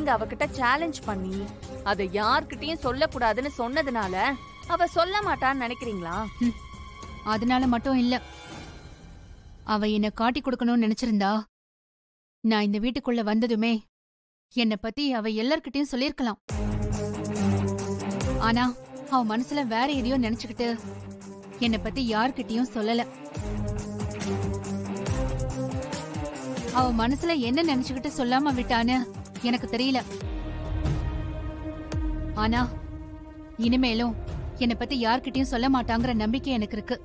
நீங்க அவகிட்ட சேலஞ்ச் பண்ணி அதை யார்கிட்டயும் சொல்லக்கூடாதுன்னு சொன்னதுனால அவ சொல்ல மாட்டான்னு நினைக்கிறீங்களா? அதனால மட்டும் இல்ல, அவ என்ன காட்டி கொடுக்கணும்னு நினைச்சிருந்தா நான் இந்த வீட்டுக்குள்ள வந்ததுமே என்ன பத்தி அவ எல்லார்கிட்டயும் சொல்லிருக்கலாம். ஆனா அவ மனசுல வேற எதையோ நினைச்சுக்கிட்டு என்ன பத்தி யார்கிட்டயும் சொல்லல. அவ மனசுல என்ன நினைச்சுக்கிட்டு சொல்லாம விட்டான்னு எனக்கு தெரியல. ஆனா இனிமேலும் என்ன பத்தி யார்கிட்டயும் சொல்ல மாட்டாங்கிற நம்பிக்கை எனக்கு இருக்கு.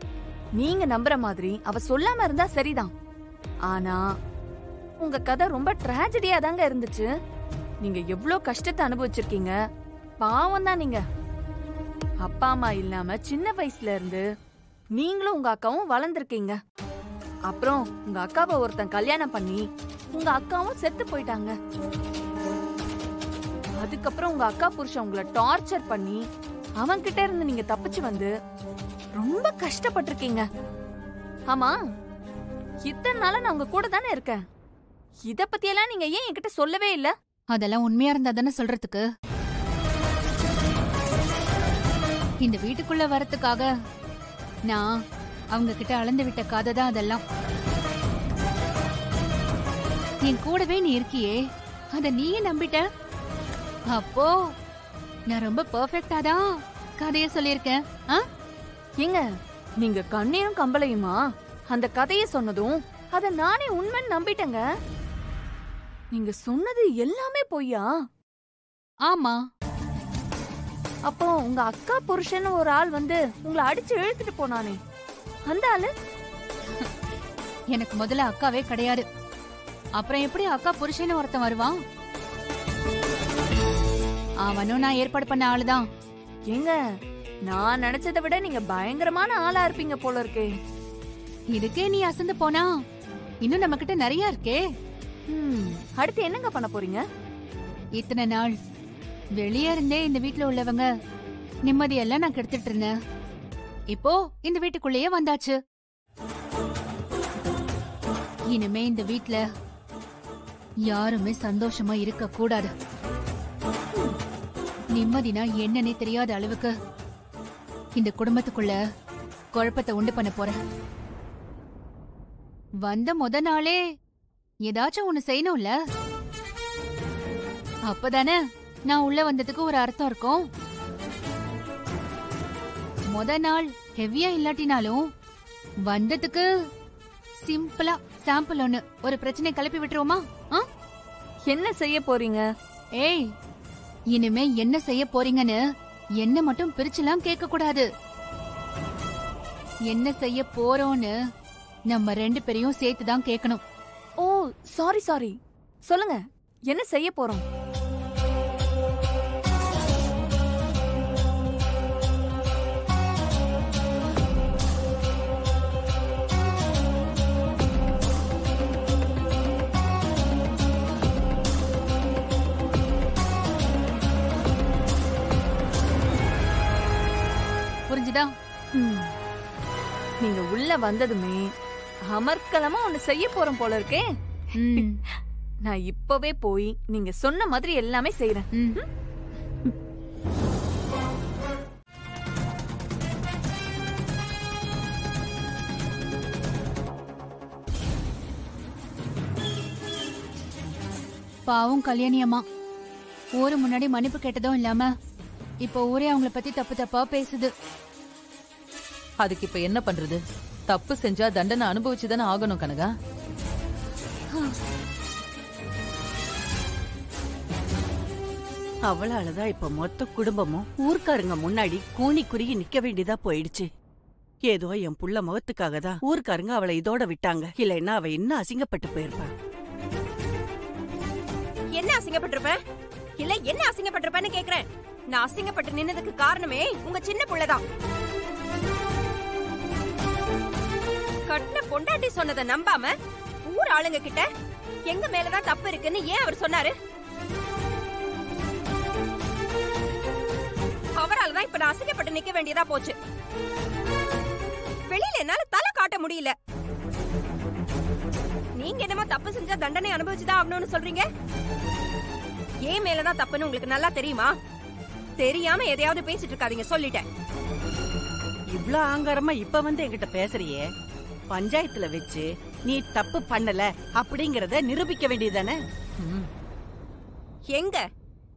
நீங்க நம்புற மாதிரி அவ சொல்லாம இருந்தா சரிதான். ஆனா உங்க கதை ரொம்ப டிராஜடியா தாங்க இருந்துச்சு. நீங்க எவ்வளவு கஷ்டத்தை அனுபவிச்சிருக்கீங்க. பாவம் தான் நீங்க. அப்பா அம்மா இல்லாம சின்ன வயசுல இருந்து நீங்களும் உங்க அக்காவும் வளர்ந்துருக்கீங்க. அப்புறம் உங்க அக்காவை ஒருத்தன் கல்யாணம் பண்ணி உங்க அக்காவும் செத்து போயிட்டாங்க. அதுக்கப்புறம் உங்க அக்கா புருஷன் உங்களை டார்ச்சர் பண்ணி அவன்கிட்ட இருந்து நீங்க தப்பிச்சு வந்து ரொம்ப கஷ்டப்பட்டிருக்கீங்க. ஆமா, இத்தனை நாளா நான் உங்க கூட தானே இருக்கேன். இத பத்தியெல்லாம் நீங்க ஏன் என்கிட்ட சொல்லவே இல்ல? அதெல்லாம் உண்மையா இருந்தா தானே சொல்றதுக்கு. இந்த வீட்டுக்குள்ள வரத்துக்காக நான் அவங்க கிட்ட அளந்து விட்ட கதை தான் அதெல்லாம். என் கூடவே நீ இருக்கியே, அத நீயே நம்பிட்ட. அப்போ நான் ரொம்ப பெர்ஃபெக்ட்டா தான் கதைய சொல்லியிருக்கேன். ஏங்க, நீங்க கண்ணீரும் கம்பளையுமா அந்த கதைய சொன்னதும் அத நானே உண்மைன்னு நம்பிட்டேங்க. நீங்க சொன்னது எல்லாமே பொய்யா? ஆமா. அப்போ உங்க அக்கா புருஷன் ஒரு ஆள் வந்து உங்களை அடிச்சு இழுத்துட்டு போனானே, அந்த ஆளு? எனக்கு முதல்ல அக்காவே கிடையாது. அப்புறம் எப்படி அக்கா புருஷன் ஒருத்தன் வருவான்? அவனும் நான் ஏற்பாடு பண்ண ஆளுதான். ஏங்க, நான் நினைச்சதை விட நீங்க பயங்கரமான ஆளா இருப்பீங்க போல இருக்கே. இதுக்கே நீ அசந்து போனா இன்னும் நம்ம கிட்ட நிறைய இருக்கே. அடுத்து என்னங்க பண்ண போறீங்க? இத்தனை நாள் வெளியே இருந்தே இந்த வீட்டுல உள்ளவங்க நிம்மதியெல்லாம் நான் கெடுத்துட்டு இருந்தேன். இப்போ இந்த வீட்டுக்குள்ளேயே வந்தாச்சு. இனிமே இந்த வீட்டுல யாருமே சந்தோஷமா இருக்க கூடாது. நிம்மதினா என்னன்னே தெரியாத அளவுக்கு இந்த குடும்பத்துக்குள்ள குழப்பத்தை உண்டு பண்ண போறேன். வந்த முத நாளே ஏதாச்சும் ஒண்ணு செய்யணும்ல. அப்பதானே நான் உள்ள வந்ததுக்கு ஒரு அர்த்தம் இருக்கும். முத நாள் ஹெவியா இல்லாட்டினாலும் வந்ததுக்கு சிம்பிளா சாம்பிள் ஒண்ணு ஒரு பிரச்சனை கிளப்பி விட்டுருவோமா? என்ன செய்ய போறீங்க? ஏய், இனிமே என்ன செய்ய போறீங்கன்னு என்ன மட்டும் பிரிச்சுலாம் கேட்க கூடாது. என்ன செய்ய போறோம்னு நம்ம ரெண்டு பேரையும் சேர்த்துதான் கேட்கணும். ஓ, சாரி சாரி. சொல்லுங்க, என்ன செய்ய போறோம்? புரிஞ்சுதா? நீங்க உள்ள வந்ததுமே அமர்க்கலமா ஒண்ணு செய்ய போறோம் போல இருக்கே. நான் இப்பவே போய் நீங்க சொன்ன மாதிரி எல்லாமே செய்யறேன். பாவம் கல்யாணி அம்மா ஊரு முன்னாடி மன்னிப்பு கேட்டதும் இல்லாம இப்ப ஊரே அவங்கள பத்தி தப்பு தப்பா பேசுது. அதுக்கு இப்ப என்ன பண்றது? தப்பு செஞ்சா தண்டனை அனுபவிச்சுதானே ஆகணும் கனகா. அவளாலதான் இப்ப மொத்த குடும்பமும் ஊர்க்காரங்க முன்னாடி கூனி குறுகி நிக்க வேண்டியதா போயிடுச்சு. ஏதோ என் புள்ள முகத்துக்காக தான் ஊர்க்காரங்க அவளை இதோட விட்டாங்க. இல்லைன்னா அவ இன்னும் அசிங்கப்பட்டு போயிருப்பா. என்ன அசிங்கப்பட்டிருப்பேன்? இல்ல என்ன அசிங்கப்பட்டிருப்பேன்னு கேக்குறேன். நான் அசிங்கப்பட்டு நின்னதுக்கு காரணமே உங்க சின்ன புள்ளதான். கட்டின பொண்டாட்டி சொன்னதை நம்பாம ஊர் ஆளுங்க கிட்ட எங்க மேலதான் தப்பு இருக்குன்னு ஏன் அவர் சொன்னாரு? அவரால்தான் இப்ப நான் அசிங்கப்பட்டு நிக்க வேண்டியதா போச்சு. வெளியில என்னால தலை காட்ட முடியல. நீங்க என்னமோ தப்பு செஞ்சா தண்டனை அனுபவிச்சுதான் ஆகணும்னு சொல்றீங்க. ஏன் மேலதான் தப்புன்னு உங்களுக்கு நல்லா தெரியுமா? தெரியாம எதையாவது பேசிட்டு இருக்காதீங்க, சொல்லிட்டேன். இவ்ளோ ஆங்காரமா இப்ப வந்து என்கிட்ட பேசுறியே, பஞ்சாயத்துல வச்சு நீ தப்பு பண்ணல அப்படிங்கறத நிரூபிக்க வேண்டியதானே? எங்க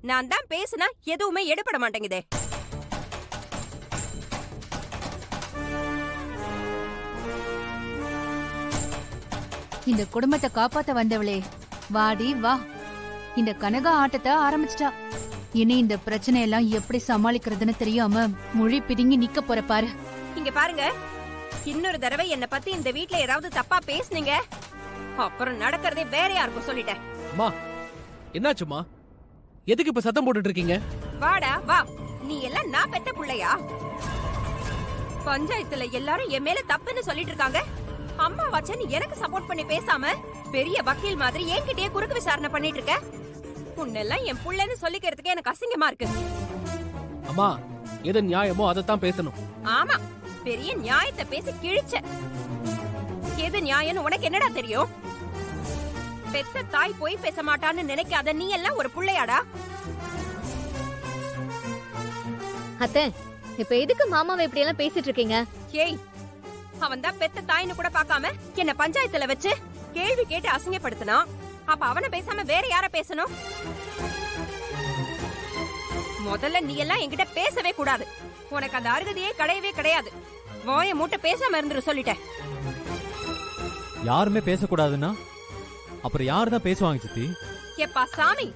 நான் தான் பேசுனா எதுவுமே எடுபட மாட்டேங்குதே. இந்த குடும்பத்தை காப்பாத்த வந்தவளே, வாடி வா. இந்த கனகா ஆட்டத்தை ஆரம்பிச்சிட்டா. இனி இந்த பிரச்சனை எல்லாம் எப்படி சமாளிக்கிறதுன்னு தெரியாம மொழி பிதுங்கி நிக்க போற பாரு. இங்க பாருங்க, இன்னொரு தடவை என்ன பத்தி இந்த வீட்ல ஏதாவது தப்பா பேசுனீங்க, அப்புறம் நடக்கிறதே வேற யாருக்கும் சொல்லிட்டேன். அம்மா, என்னாச்சுமா? எதுக்கு இப்ப சத்தம் போட்டுட்டு இருக்கீங்க? வாடா வா. நீ எல்லாம் நான் பெத்த புள்ளையா? பஞ்சாயத்துல எல்லாரும் என் மேல தப்புன்னு சொல்லிட்டு இருக்காங்க. அம்மா வச்ச நீ எனக்கு சப்போர்ட் பண்ணி பேசாம பெரிய வக்கீல் மாதிரி என்கிட்டயே குறுக்கு விசாரணை பண்ணிட்டு இருக்க. உன்னெல்லாம் என் புள்ளன்னு சொல்லிக்கிறதுக்கு எனக்கு அசிங்கமா இருக்கு. அம்மா, எது நியாயமோ அதைத்தான் பேசணும். ஆமா, பெரிய நியாயத்தை பேசி கிழிச்ச. எது நியாயம்னு உனக்கு என்னடா தெரியும்? பெத்த தாய் போய் பேச மாட்டான்னு நினைக்காத நீ எல்லாம் ஒரு புள்ளையாடா? அத்தை, இப்ப எதுக்கு மாமாவை இப்படி எல்லாம் பேசிட்டு இருக்கீங்க? ஏய், அவன் தான் பெத்த தாயின்னு கூட பார்க்காம என்ன பஞ்சாயத்துல வச்சு கேள்வி கேட்டு அசிங்கப்படுத்தினா, அப்ப அவனை பேசாம வேற யார பேசணும்? முதல்ல நீ எல்லாம் என்கிட்ட பேசவே கூடாது. உனக்கு அந்த அருகதையே கிடையவே கிடையாது. வாயை மூட்டை பேசாம இருந்துரு, சொல்லிட்டேன். யாருமே பேசக்கூடாதுன்னா அப்புறம் யாரு தான் பேசுவாங்க சித்தி? எப்பா சாமி,